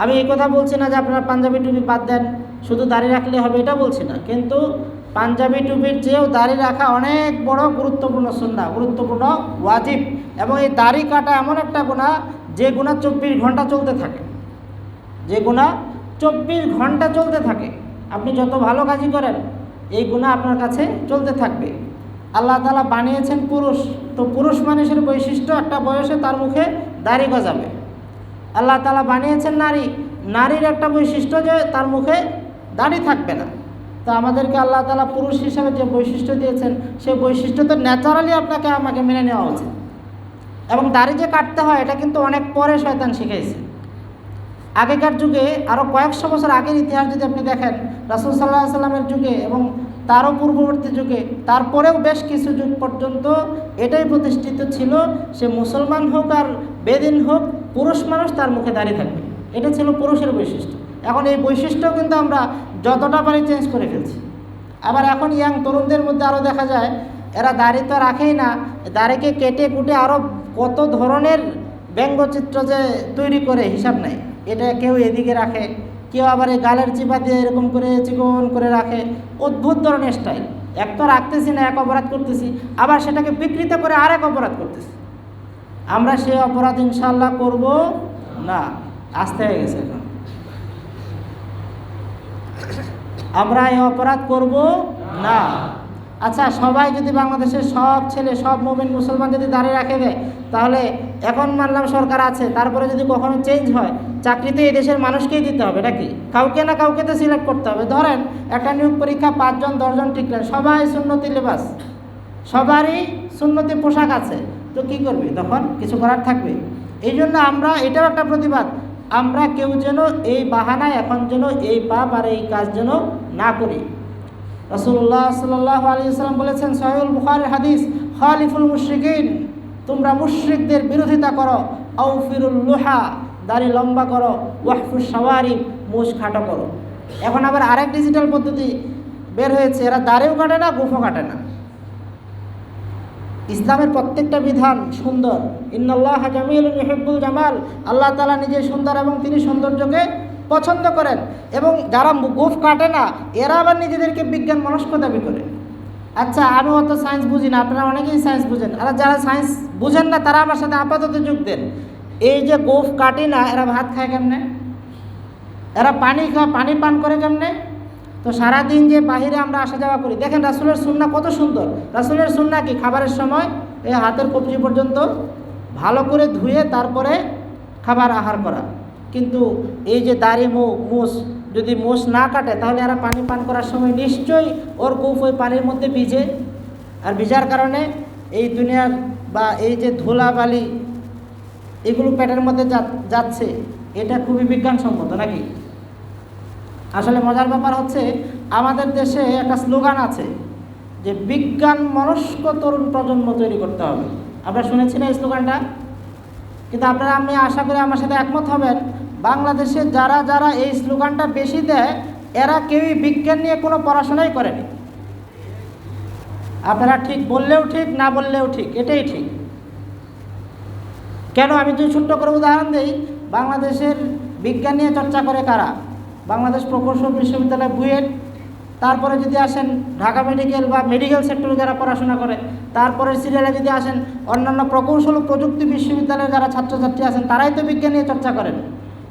আমি এই কথা বলছি না যে আপনারা পাঞ্জাবি টুপি বাদ দেন, শুধু দাড়ি রাখলে হবে, এটা বলছি না। কিন্তু পাঞ্জাবি টুপির চেয়েও দাড়ি রাখা অনেক বড় গুরুত্বপূর্ণ সুন্নাহ, গুরুত্বপূর্ণ ওয়াজিব। এবং এই দাড়ি কাটা এমন একটা গুনাহ, যে গুনাহ 24 ঘন্টা চলতে থাকে, যে গুনাহ 24 ঘন্টা চলতে থাকে। আপনি যত ভালো কাজই করেন, এই গুনাহ আপনার কাছে চলতে থাকবে। আল্লাহ তাআলা বানিয়েছেন পুরুষ, তো পুরুষ মানুষের বৈশিষ্ট্য একটা বয়সে তার মুখে দাড়ি গজাবে। আল্লাহ তাআলা বানিয়েছেন নারী, নারীর একটা বৈশিষ্ট্য যে তার মুখে দাড়ি থাকবে না। তো আমাদেরকে আল্লাহ তাআলা পুরুষ হিসাবে যে বৈশিষ্ট্য দিয়েছেন, সেই বৈশিষ্ট্য তো ন্যাচারালি আপনাকে আমাকে মেনে নেওয়া উচিত। এবং দাড়ি যে কাটতে হয়, এটা কিন্তু অনেক পরে শয়তান শিখাইছে। আগেকার যুগে, আরও কয়েকশো বছর আগের ইতিহাস যদি আপনি দেখেন, রাসূল সাল্লাল্লাহু আলাইহি সাল্লামের যুগে এবং তারও পূর্ববর্তী যুগে, তারপরেও বেশ কিছু যুগ পর্যন্ত এটাই প্রতিষ্ঠিত ছিল, সে মুসলমান হোক আর বেদিন হোক, পুরুষ মানুষ তার মুখে দাড়ি থাকবে, এটা ছিল পুরুষের বৈশিষ্ট্য। এখন এই বৈশিষ্ট্য কিন্তু আমরা যতটা পারি চেঞ্জ করে ফেলছি। আবার এখন ইয়াং তরুণদের মধ্যে আরও দেখা যায় এরা দাড়ি তো রাখেই না, দাড়িকে কেটে কুটে আরও কত ধরনের ব্যঙ্গচিত্র যে তৈরি করে হিসাব নাই। এটা কেউ এদিকে রাখে, কেউ আবার এই গালের চিপা দিয়ে এরকম করে চিকন করে রাখে, অদ্ভুত ধরনের স্টাইল। এক তো রাখতেছি না, এক অপরাধ করতেছি, আবার সেটাকে বিকৃত করে আরেক অপরাধ করতেছি। আমরা সেই অপরাধ ইনশাল্লাহ করব না, আসতে হয়ে গেছে এখন। আমরা এই অপরাধ করব না। আচ্ছা, সবাই যদি বাংলাদেশের সব ছেলে, সব মুমিন মুসলমান যদি দাঁড়িয়ে রাখে দেয়, তাহলে এখন মানলাম সরকার আছে, তারপরে যদি কখনো চেঞ্জ হয়, চাকরি তো এই দেশের মানুষকেই দিতে হবে নাকি? কাউকে না কাউকে তো সিলেক্ট করতে হবে। ধরেন একটা নিয়োগ পরীক্ষা 5 জন 10 জন টিকলেন, সবাই সুন্নতি লেবাস, সবারই সুন্নতি পোশাক আছে, তো কি করবে তখন? কিছু করার থাকবে? এই জন্য আমরা, এটাও একটা প্রতিবাদ, আমরা কেউ যেন এই বাহানায় এখন যেন এই পাপ আর এই কাজ যেন না করি। রাসূলুল্লাহ সাল্লাল্লাহু আলাইহি ওয়াসাল্লাম বলেছেন, সহিহুল বুখারীর হাদিস, খালিফুল মুশরিকিন, তোমরা মুশরিকদের বিরোধিতা করো, আউফিরুল লুহা, দাড়ি লম্বা করো, ওয়াহফুস শাওয়ারিব, মুছ খাটো করো। এখন আবার আরেক ডিজিটাল পদ্ধতি বের হয়েছে, এরা দাড়িও কাটে না, গোঁফও কাটে না। ইসলামের প্রত্যেকটা বিধান সুন্দর। ইন্নাল্লাহা জামিলুন ইউহিব্বুল জামাল, আল্লাহ তাআলা নিজে সুন্দর এবং তিনি সৌন্দর্যকে পছন্দ করেন। এবং যারা গোঁফ কাটে না, এরা আবার নিজেদেরকে বিজ্ঞান মনস্ক দাবি করে। আচ্ছা, আমি অত সায়েন্স বুঝি না, আপনারা অনেকেই সায়েন্স বুঝেন, আর যারা সায়েন্স বুঝেন না তারা আমার সাথে আপাতত যোগ দেন। এই যে গোঁফ কাটে না, এরা ভাত খায় কেমনে? এরা পানি পান করে কেমনে? তো সারাদিন যে বাহিরে আমরা আসা যাওয়া করি, দেখেন রাসূলের সুন্নাহ কত সুন্দর। রাসূলের সুন্নাহ কি? খাবারের সময় এই হাতের কবজি পর্যন্ত ভালো করে ধুয়ে তারপরে খাবার আহার করা। কিন্তু এই যে দাড়ি মোষ, যদি মোষ না কাটে তাহলে এরা পানি পান করার সময় নিশ্চয়ই ওর গোঁফ ওই পানির মধ্যে ভিজে, আর ভিজার কারণে এই দুনিয়ার বা এই যে ধুলা বালি এগুলো পেটের মধ্যে যাচ্ছে। এটা খুবই বিজ্ঞানসম্মত নাকি? আসলে মজার ব্যাপার হচ্ছে, আমাদের দেশে একটা স্লোগান আছে যে বিজ্ঞান মনস্ক তরুণ প্রজন্ম তৈরি করতে হবে। আপনারা শুনেছেন এই স্লোগানটা? কিন্তু আপনারা, আমি আশা করি আমার সাথে একমত হবেন, বাংলাদেশে যারা যারা এই স্লোগানটা বেশি দেয়, এরা কেউই বিজ্ঞান নিয়ে কোনো পড়াশোনাই করেনি। আপনারা ঠিক বললেও ঠিক, না বললেও ঠিক, এটাই ঠিক। কেন? আমি যদি ছোট্ট করে উদাহরণ দিই, বাংলাদেশের বিজ্ঞান নিয়ে চর্চা করে কারা? বাংলাদেশ প্রকৌশল বিশ্ববিদ্যালয় বুয়েট, তারপরে যদি আসেন ঢাকা মেডিকেল বা মেডিকেল সেক্টরে যারা পড়াশোনা করে, তারপরে সিরিয়ালে যদি আসেন অন্যান্য প্রকৌশল ও প্রযুক্তি বিশ্ববিদ্যালয়ের যারা ছাত্রছাত্রী আছেন, তারাই তো বিজ্ঞান নিয়ে চর্চা করেন।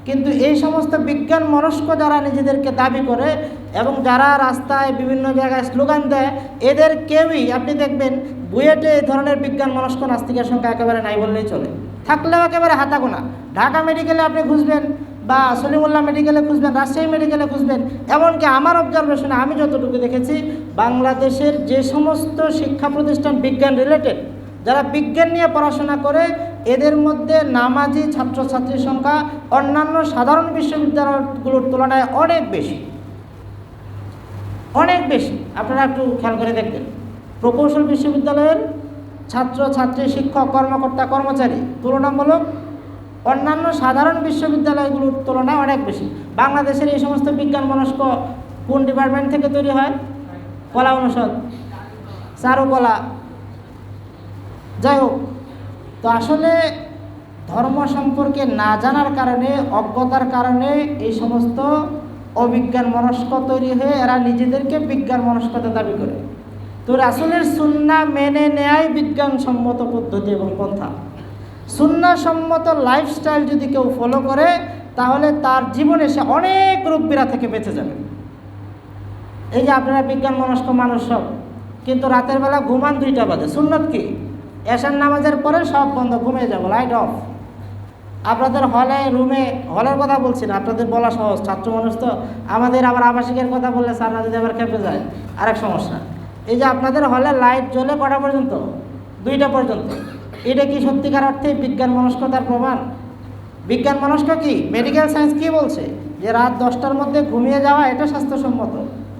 কিন্তু এই সমস্ত বিজ্ঞান মনস্ক যারা নিজেদেরকে দাবি করে এবং যারা রাস্তায় বিভিন্ন জায়গায় স্লোগান দেয়, এদের কেউই আপনি দেখবেন বুয়েটে এই ধরনের বিজ্ঞান মনস্ক নাস্তিকের সংখ্যা একেবারে নাই বললেই চলে, থাকলেও একেবারে হাতাগোনা। ঢাকা মেডিকেলে আপনি খুঁজবেন, বা সলিমুল্লাহ মেডিকেলে খুঁজবেন, রাজশাহী মেডিকেলে খুঁজবেন, এমনকি আমার অবজারভেশনে আমি যতটুকু দেখেছি, বাংলাদেশের যে সমস্ত শিক্ষা প্রতিষ্ঠান বিজ্ঞান রিলেটেড, যারা বিজ্ঞান নিয়ে পড়াশোনা করে, এদের মধ্যে নামাজি ছাত্রছাত্রীর সংখ্যা অন্যান্য সাধারণ বিশ্ববিদ্যালয়গুলোর তুলনায় অনেক বেশি, অনেক বেশি। আপনারা একটু খেয়াল করে দেখবেন, প্রকৌশল বিশ্ববিদ্যালয়ের ছাত্রছাত্রী, শিক্ষক, কর্মকর্তা, কর্মচারী তুলনামূলক অন্যান্য সাধারণ বিশ্ববিদ্যালয়গুলোর তুলনায় অনেক বেশি। বাংলাদেশের এই সমস্ত বিজ্ঞান মনস্ক কোন ডিপার্টমেন্ট থেকে তৈরি হয়? কলা অনুষদ, চারুকলা, যাই হোক। তো আসলে ধর্ম সম্পর্কে না জানার কারণে, অজ্ঞতার কারণে এই সমস্ত অবিজ্ঞান মনস্ক তৈরি হয়ে এরা নিজেদেরকে বিজ্ঞান মনস্কতা দাবি করে। তো রাসূলের সুন্নাহ মেনে নেয়াই বিজ্ঞানসম্মত পদ্ধতি এবং পন্থা। সুন্নাহসম্মত লাইফস্টাইল যদি কেউ ফলো করে, তাহলে তার জীবনে সে অনেক রোগপীড়া থেকে বেঁচে যাবে। এই যে আপনারা বিজ্ঞান মনস্ক মানুষ সব, কিন্তু রাতের বেলা ঘুমান 2টা বাজে। সুন্নত কি? এশার নামাজের পরে সব বন্ধ, ঘুমিয়ে যাব, লাইট অফ। আপনাদের হলে, রুমে, হলের কথা বলছি না, আপনাদের বলা সহজ, ছাত্র মানুষ তো। আমাদের আবার আবাসিকের কথা বললে স্যাররা যদি আবার খেপে যায়, আরেক সমস্যা। এই যে আপনাদের হলে লাইট জ্বলে কটা পর্যন্ত? 2টা পর্যন্ত। এটা কি সত্যিকার অর্থে বিজ্ঞান মনস্কতার প্রমাণ? বিজ্ঞান মনস্ক কি? মেডিকেল সায়েন্স কি বলছে? যে রাত 10টার মধ্যে ঘুমিয়ে যাওয়া এটা স্বাস্থ্যসম্মত।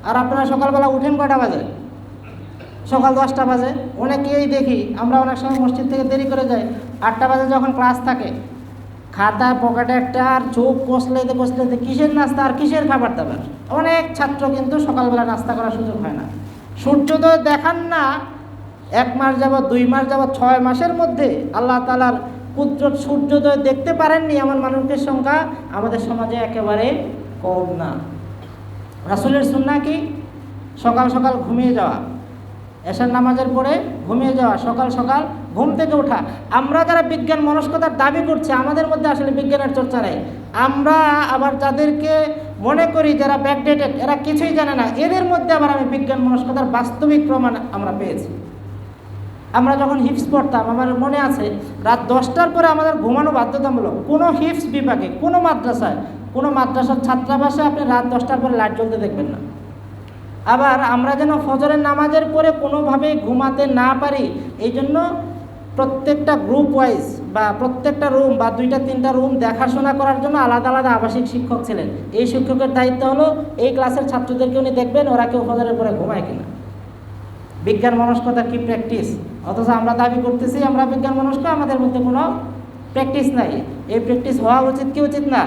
আর আপনারা সকালবেলা উঠেন কটা বাজে? সকাল 10টা বাজে। অনেকেই দেখি আমরা অনেক সময় মসজিদ থেকে দেরি করে যাই, 8টা বাজে যখন ক্লাস থাকে, খাতা পকেটে একটা, আর চোখ কষলাইতে কষলাইতে কিসের নাস্তা আর কিসের খাবার দাবার। অনেক ছাত্র কিন্তু সকালবেলা নাস্তা করার সুযোগ হয় না। সূর্যোদয় দেখান না 1 মাস যাবৎ, 2 মাস যাবৎ, 6 মাসের মধ্যে আল্লাহ তাআলার পুত্র সূর্যোদয় দেখতে পারেননি এমন মানুষের সংখ্যা আমাদের সমাজে একেবারে কম না। রাসূলের সুন্নাহ কি? সকাল সকাল ঘুমিয়ে যাওয়া, এশার নামাজের পরে ঘুমিয়ে যাওয়া, সকাল সকাল ঘুম থেকে ওঠা। আমরা যারা বিজ্ঞান মনস্কতার দাবি করছি, আমাদের মধ্যে আসলে বিজ্ঞানের চর্চা নেই। আমরা আবার যাদেরকে মনে করি যারা ব্যাকডেটেড, এরা কিছুই জানে না, এদের মধ্যে আবার আমি বিজ্ঞান মনস্কতার বাস্তবিক প্রমাণ আমরা পেয়েছি। আমরা যখন হিফজ পড়তাম, আমার মনে আছে রাত 10টার পরে আমাদের ঘুমানো বাধ্যতামূলক। কোনো হিফজ বিভাগে, কোনো মাদ্রাসায়, কোনো মাদ্রাসার ছাত্রাবাসে আপনি রাত 10টার পরে লাইট জ্বলতে দেখবেন না। আবার আমরা যেন ফজরের নামাজের পরে কোনোভাবেই ঘুমাতে না পারি, এই জন্য প্রত্যেকটা গ্রুপ ওয়াইজ বা প্রত্যেকটা রুম বা 2-3টা রুম দেখাশোনা করার জন্য আলাদা আলাদা আবাসিক শিক্ষক ছিলেন। এই শিক্ষকের দায়িত্ব হলো এই ক্লাসের ছাত্রদেরকে উনি দেখবেন ওরা কেউ ফজরের পরে ঘুমায় কিনা। বিজ্ঞান মনস্কতার কি প্র্যাকটিস! অথচ আমরা দাবি করতেছি আমরা বিজ্ঞান মনস্ক, আমাদের মধ্যে কোনো প্র্যাকটিস নাই। এই প্র্যাকটিস হওয়া উচিত কি উচিত না?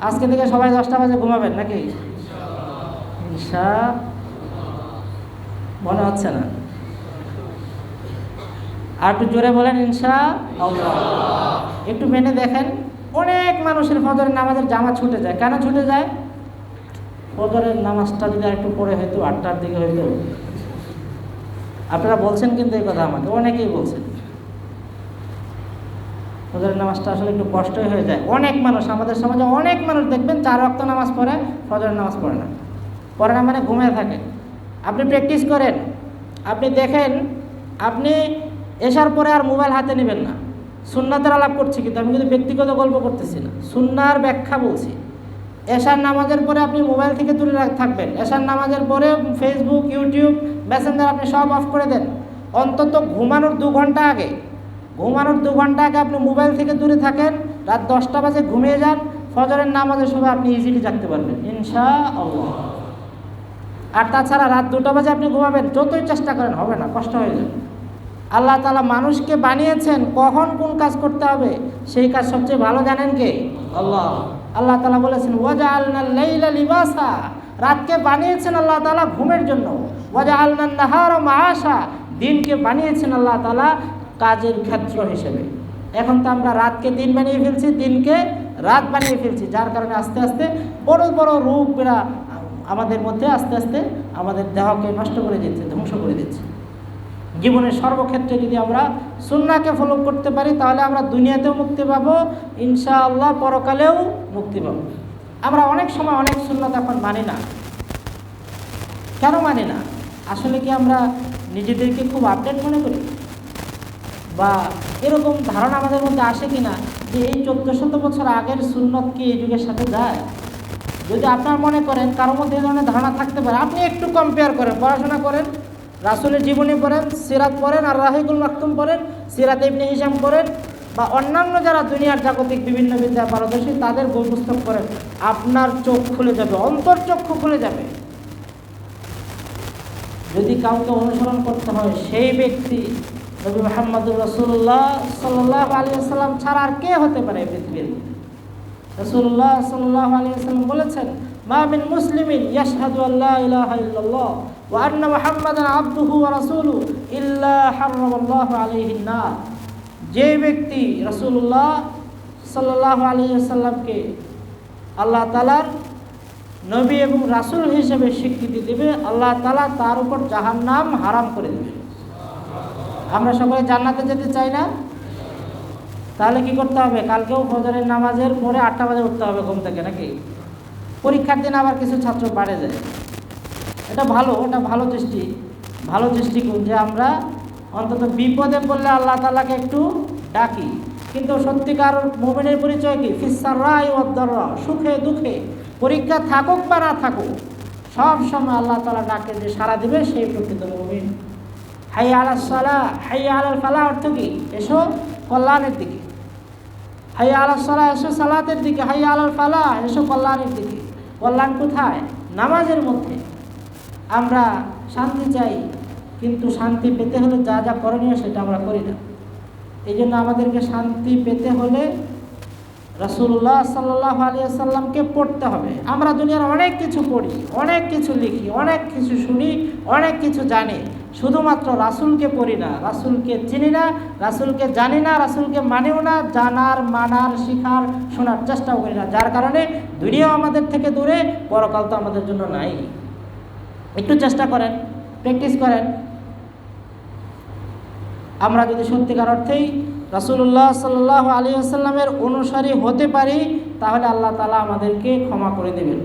আজকে থেকে সবাই 10টা বাজে ঘুমাবেন নাকি? মনে হচ্ছে না। আর একটু জোরে বলেন ইনশাআল্লাহ। একটু মেনে দেখেন, অনেক মানুষের ফজরের নামাজের জামা ছুটে যায়। কেন ছুটে যায়? ফজরের নামাজটা যদি আর একটু পরে হয়তো 8টার দিকে হইতো। আপনারা বলছেন কিন্তু এই কথা আমাকে, অনেকেই বলছেন ফজরের নামাজটা আসলে একটু কষ্টই হয়ে যায়। অনেক মানুষ, আমাদের সমাজে অনেক মানুষ দেখবেন 4 ওয়াক্ত নামাজ পড়ে, ফজরের নামাজ পড়ে না। পড়ে না মানে ঘুমিয়ে থাকে। আপনি প্র্যাকটিস করেন, আপনি দেখেন, আপনি এশার পরে আর মোবাইল হাতে নেবেন না। সুন্নাতের আলাপ করছি, কিন্তু আমি কিন্তু ব্যক্তিগত গল্প করতেছি না, সুন্নার ব্যাখ্যা বলছি। এশার নামাজের পরে আপনি মোবাইল থেকে দূরে থাকবেন। এশার নামাজের পরে ফেসবুক, ইউটিউব, মেসেঞ্জার আপনি সব অফ করে দেন। অন্তত ঘুমানোর 2 ঘন্টা আগে, আপনি মোবাইল থেকে দূরে থাকেন। রাত 10টা বাজে ঘুমিয়ে যান, ফজরের নামাজের সময় আপনি ইজিলি জাগতে পারবেন ইনশাআল্লাহ। আর তাছাড়া রাত 2টা বাজে আপনি ঘুমাবেন, যতই চেষ্টা করেন হবে না, কষ্ট হয়ে যাবে। আল্লাহ তাআলা মানুষকে বানিয়েছেন কখন কোন কাজ করতে হবে, সেই কাজ সবচেয়ে ভালো জানেন কে? আল্লাহ। আল্লাহ তাআলা বলেছেন ওয়াজআলনাল লাইলা লিবাসা, রাতকে বানিয়েছেন আল্লাহ তাআলা ঘুমের জন্য। ওয়াজআলনান নাহারা মাআশা, দিনকে বানিয়েছেন আল্লাহ তাআলা কাজের ক্ষেত্র হিসেবে। এখন তো আমরা রাতকে দিন বানিয়ে ফেলছি, দিনকে রাত বানিয়ে ফেলছি, যার কারণে আস্তে আস্তে বড় বড় রোগরা আমাদের মধ্যে আস্তে আস্তে আমাদের দেহকে নষ্ট করে দিচ্ছে, ধ্বংস করে দিচ্ছে। জীবনের সর্বক্ষেত্রে যদি আমরা সুন্নাহকে ফলো করতে পারি, তাহলে আমরা দুনিয়াতেও মুক্তি পাবো ইনশাআল্লাহ, পরকালেও মুক্তি পাবো। আমরা অনেক সময় অনেক সুন্নাত এখন মানি না। কেন মানি না? আসলে কি আমরা নিজেদেরকে খুব আপডেট মনে করি, বা এরকম ধারণা আমাদের মধ্যে আসে কিনা যে এই 1400 বছর আগের সুন্নত কি এই যুগের সাথে যায়? যদি আপনার মনে করেন কারোর মধ্যে এই ধরনের ধারণা থাকতে পারে, আপনি একটু কম্পেয়ার করেন, পড়াশোনা করেন, রাসূলের জীবনী পড়েন, সিরাত পড়েন, আর রাহিকুল মাকতুম পড়েন, সিরাত ইবনে হিশাম পড়েন, বা অন্যান্য যারা দুনিয়ার জাগতিক বিভিন্ন বিদ্যায় পারদর্শী তাদের বই পুস্তক পড়েন, আপনার চোখ খুলে যাবে, অন্তর্চক্ষু খুলে যাবে। যদি কাউকে অনুসরণ করতে হয়, সেই ব্যক্তি নবী মুহাম্মদুর রাসূলুল্লাহ সাল্লাল্লাহু আলাইহি ওয়াসাল্লাম ছাড়া আর কে হতে পারে পৃথিবীর? রাসূলুল্লাহ সাল্লাল্লাহু আলাইহি ওয়াসাল্লাম বলেছেন, মা মিন মুসলিমিন ইয়াশহাদু আল্লা ইলাহা ইল্লাল্লাহ ওয়া আন্না মুহাম্মাদান আবদুহু ওয়া রাসূলুহু ইল্লা হারামাল্লাহু আলাইহিন নার। যে ব্যক্তি রাসূলুল্লাহ সাল্লাল্লাহু আলাইহি ওয়াসাল্লামকে আল্লাহ তাআলার নবী এবং রাসূল হিসেবে স্বীকৃতি দেবে, আল্লাহ তাআলা তার উপর জাহান্নাম হারাম করে দেবে। আমরা সবাই জান্নাতে যেতে চাই না? তাহলে কি করতে হবে? কালকেও ফজরের নামাজের পরে 8টা বাজে উঠতে হবে ঘুম থেকে, নাকি? পরীক্ষার দিন আবার কিছু ছাত্র বাড়ে যায়, এটা ভালো, এটা ভালো দৃষ্টিকোণ যে আমরা অন্তত বিপদে পড়লে আল্লাহ তাআলাকে একটু ডাকি। কিন্তু সত্যিকার মুমিনের পরিচয় কি? ফিসসাররাই ওয়াদ-দাররা, সুখে দুঃখে, পরীক্ষা থাকুক বা না থাকুক, সব সময় আল্লাহ তাআলা ডাকে যে সাড়া দিবে, সেই প্রকৃত মুমিন। হাইয়া আলাস সালাহ, হাইয়া আলাল ফালাহ অর্থ কি? এসো কল্যাণের দিকে। হাইয়া আলাস সালাহ, এসো সালাতের দিকে। হাইয়া আলাল ফালাহ, এসো কল্যাণের দিকে। কল্যাণ কোথায়? নামাজের মধ্যে। আমরা শান্তি চাই, কিন্তু শান্তি পেতে হলে যা যা করণীয় সেটা আমরা করি না। এই জন্য আমাদেরকে শান্তি পেতে হলে রাসূলুল্লাহ সাল্লাল্লাহু আলাইহি ওয়াসাল্লামকে পড়তে হবে। আমরা দুনিয়ার অনেক কিছু পড়ি, অনেক কিছু লিখি, অনেক কিছু শুনি, অনেক কিছু জানি, শুধুমাত্র রাসূলকে পড়ি না, রাসূলকে চিনি না, রাসূলকে জানি না, রাসূলকে মানিও না, জানার, মানার, শিখার, শোনার চেষ্টাও করি না। যার কারণে দুনিয়াও আমাদের থেকে দূরে, পরকাল তো আমাদের জন্য নাই। একটু চেষ্টা করেন, প্র্যাকটিস করেন। আমরা যদি সত্যিকার অর্থেই রাসূলুল্লাহ সাল্লাল্লাহু আলাইহি ওয়াসাল্লামের অনুসারী হতে পারি, তাহলে আল্লাহ তাআলা আমাদেরকে ক্ষমা করে দেবেন।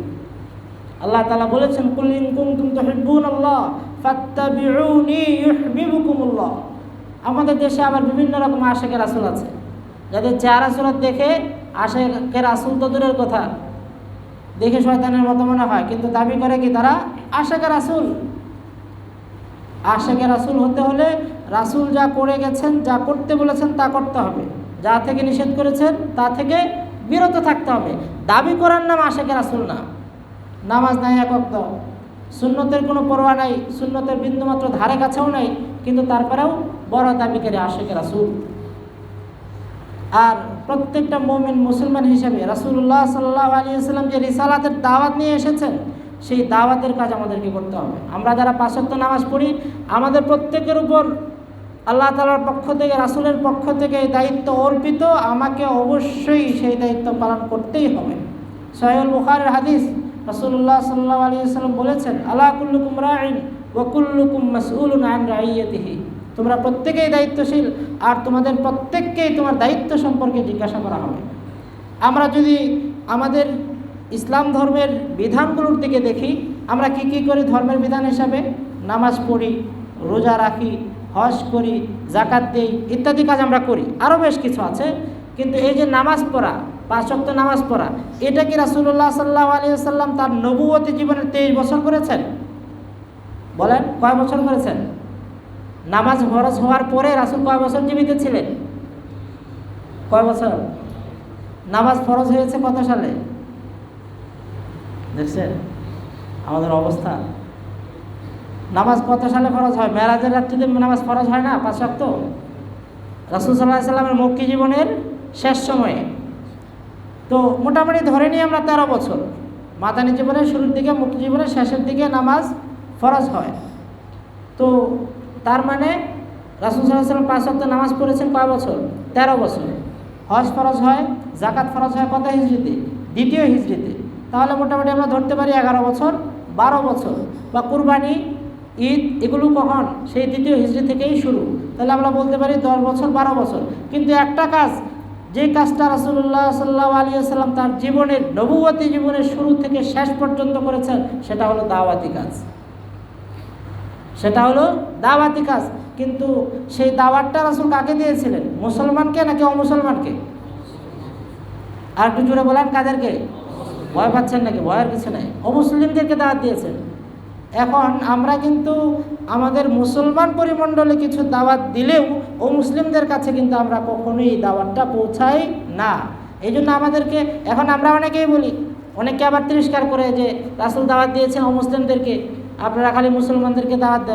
আল্লাহ তাআলা বলেছেন, কুল ইন কুনতুম তুহিব্বুনাল্লাহ ফাত্তাবিউনি ইউহিব্বুকুমুল্লাহ। আমাদের দেশে আবার বিভিন্ন রকম আশিকে রাসূল আছে, যাদের চেহারা সুরত দেখে আশিকে রাসূল তো দূরের কথা, দেখে শয়তানের মতো মনে হয়, কিন্তু দাবি করে কি তারা আশিকে রাসূল। আশিকে রাসূল হতে হলে রাসূল যা করে গেছেন, যা করতে বলেছেন তা করতে হবে, যা থেকে নিষেধ করেছেন তা থেকে বিরত থাকতে হবে। দাবি করার নাম আশিকে রাসূল না। নামাজ নাই এক ওয়াক্ত, সুন্নতের কোনো পরোয়া নাই, সুন্নতের বিন্দুমাত্র ধারে কাছেও নাই, কিন্তু তারপরেও বড় দাবিকারী আশিকে রাসূল। আর প্রত্যেকটা মুমিন মুসলমান হিসেবে রাসূলুল্লাহ সাল্লাল্লাহু আলাইহি ওয়াসাল্লাম যে রিসালাতের দাওয়াত নিয়ে এসেছেন, সেই দাওয়াতের কাজ আমাদেরকে করতে হবে। আমরা যারা 5 ওয়াক্ত নামাজ পড়ি, আমাদের প্রত্যেকের উপর আল্লাহ তাআলার পক্ষ থেকে, রাসূলের পক্ষ থেকে এই দায়িত্ব অর্পিত। আমাকে অবশ্যই সেই দায়িত্ব পালন করতেই হবে। সহিহ বুখারীর হাদিস, রাসূলুল্লাহ সাল্লাল্লাহু আলাইহি ওয়াসাল্লাম বলেছেন, আলা কুল্লুকুম রাঈন ওয়া কুল্লুকুম মাসউলুন আন রাইয়াতিহি। তোমরা প্রত্যেকেই দায়িত্বশীল, আর তোমাদের প্রত্যেককেই তোমার দায়িত্ব সম্পর্কে জিজ্ঞাসা করা হবে। আমরা যদি আমাদের ইসলাম ধর্মের বিধানগুলোর দিকে দেখি, আমরা কি কি করি ধর্মের বিধান হিসাবে? নামাজ পড়ি, রোজা রাখি, হজ করি, যাকাত দেই, ইত্যাদি কাজ আমরা করি। আরও বেশ কিছু আছে, কিন্তু এই যে নামাজ পড়া, 5 ওয়াক্ত নামাজ পড়া, এটা কি রাসূলুল্লাহ সাল্লাল্লাহু আলাইহি ওয়াসাল্লাম তার নবুয়তি জীবনে 23 বছর করেছেন? বলেন, কয় বছর করেছেন? নামাজ ফরজ হওয়ার পরে রাসূল কয় বছর জীবিত ছিলেন? কয় বছর? নামাজ ফরজ হয়েছে কত সালে? দেখছেন আমাদের অবস্থা। নামাজ কত সালে ফরজ হয়? মেরাজের রাত্রিতে নামাজ ফরজ হয় না 5 ওয়াক্ত? রাসূল সাল্লাল্লাহু আলাইহি ওয়াসাল্লামের মক্কি জীবনের শেষ সময়ে। তো মোটামুটি ধরে নিই আমরা 13 বছর। মাদানী জীবনের শুরুর দিকে, মক্কি জীবনের শেষের দিকে নামাজ ফরজ হয়। তো তার মানে রাসূল সাল্লাল্লাহু আলাইহি ওয়াসাল্লাম 5 ওয়াক্ত নামাজ পড়েছেন কয় বছর? 13 বছর। হজ ফরজ হয়, যাকাত ফরজ হয় কত হিজরিতে? 2য় হিজরিতে। তাহলে মোটামুটি আমরা ধরতে পারি 11 বছর, 12 বছর। বা কুরবানি, ঈদ, এগুলো কখন? সেই 2য় হিজরি থেকেই শুরু। তাহলে আমরা বলতে পারি 10 বছর, 12 বছর। কিন্তু একটা কাজ, যে কাজটা রাসূলুল্লাহ সাল্লাল্লাহু আলাইহি ওয়াসাল্লাম তার জীবনের, নবুয়তি জীবনের শুরু থেকে শেষ পর্যন্ত করেছেন, সেটা হলো দাওয়াতি কাজ। সেটা হলো দাওয়াতি কাজ। কিন্তু সেই দাওয়াতটা রাসূল কাকে দিয়েছিলেন? মুসলমানকে নাকি অমুসলমানকে? আর একটু জোরে বলেন, কাদেরকে? ভয় পাচ্ছেন নাকি? ভয়ের কিছু নাই, অমুসলিমদেরকে দাওয়াত দিয়েছেন। এখন আমরা কিন্তু আমাদের মুসলমান পরিমণ্ডলে কিছু দাওয়াত দিলেও অমুসলিমদের কাছে কিন্তু আমরা কখনোই দাওয়াতটা পৌঁছাই না। এই জন্য আমাদেরকে, এখন আমরা অনেকেই বলি, অনেকে আবার তিরস্কার করে যে রাসূল দাওয়াত দিয়েছেন অমুসলিমদেরকে, আপনারা খালি মুসলমানদেরকে দাওয়াত দেন।